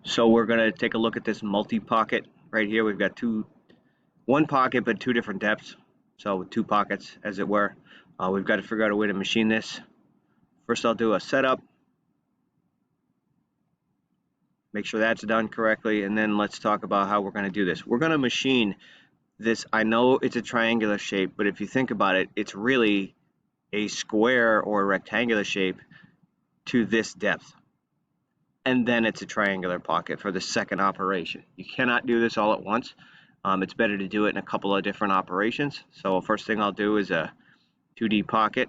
So we're going to take a look at this multi-pocket right here. We've got one pocket but two different depths, so with two pockets as it were. We've got to figure out a way to machine this. First I'll do a setup, make sure that's done correctly, and then let's talk about how we're going to do this. We're going to machine this. I know it's a triangular shape, but if you think about it, it's really a square or a rectangular shape to this depth. And then it's a triangular pocket for the second operation. You cannot do this all at once. It's better to do it in a couple of different operations. So first thing I'll do is a 2D pocket.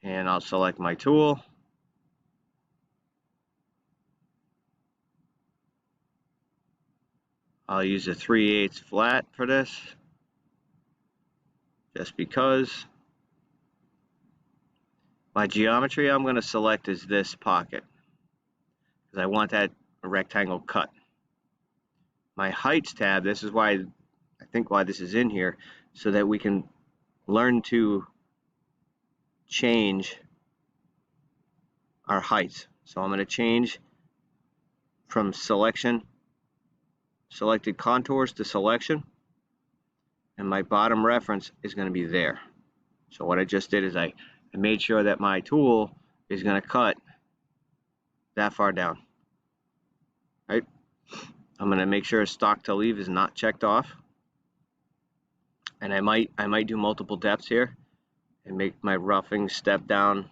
And I'll select my tool. I'll use a 3/8 flat for this, just because. My geometry I'm going to select is this pocket, because I want that rectangle cut. My heights tab, this is why I think why this is in here, so that we can learn to change our heights. So I'm going to change from selected contours to selection, and my bottom reference is going to be there. So what I just did is I made sure that my tool is going to cut that far down. Right? I'm going to make sure stock to leave is not checked off, and I might do multiple depths here and make my roughing step down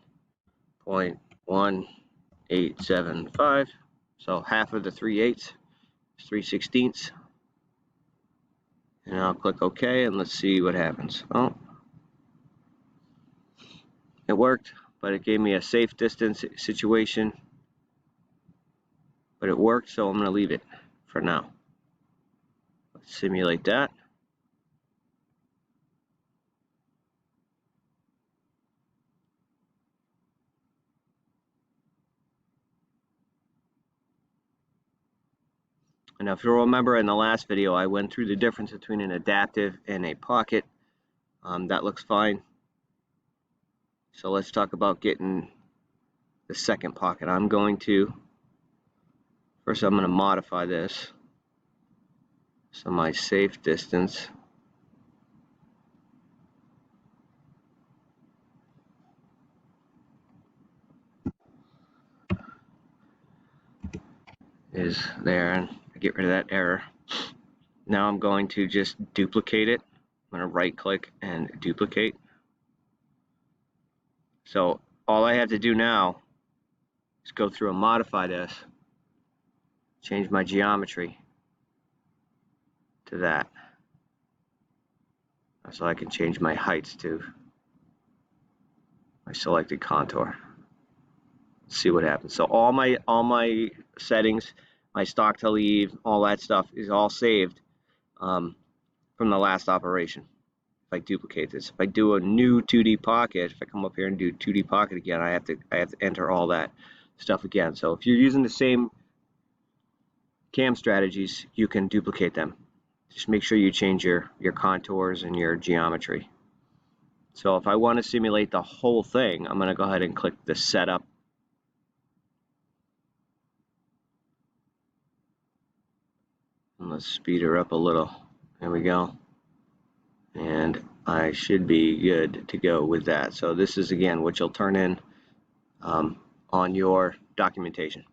0.1875. So half of the 3/8 is 3/16. And I'll click OK, and let's see what happens. Oh, it worked, but it gave me a safe distance situation. But it worked, so I'm going to leave it for now. Let's simulate that. And if you'll remember in the last video, I went through the difference between an adaptive and a pocket. That looks fine. So let's talk about getting the second pocket. First I'm going to modify this. So my safe distance is there, and get rid of that error. Now I'm going to just duplicate it. I'm going to right click and duplicate. So all I have to do now is go through and modify this, change my geometry to that, so I can change my heights to my selected contour. Let's see what happens. So all my settings, my stock to leave, all that stuff is all saved from the last operation. If I duplicate this, if I do a new 2D pocket, if I come up here and do 2D pocket again, I have to enter all that stuff again. So if you're using the same cam strategies, you can duplicate them. Just make sure you change your contours and your geometry. So if I want to simulate the whole thing, I'm going to go ahead and click the setup. And let's speed her up a little. There we go. And I should be good to go with that. So this is again what you'll turn in on your documentation.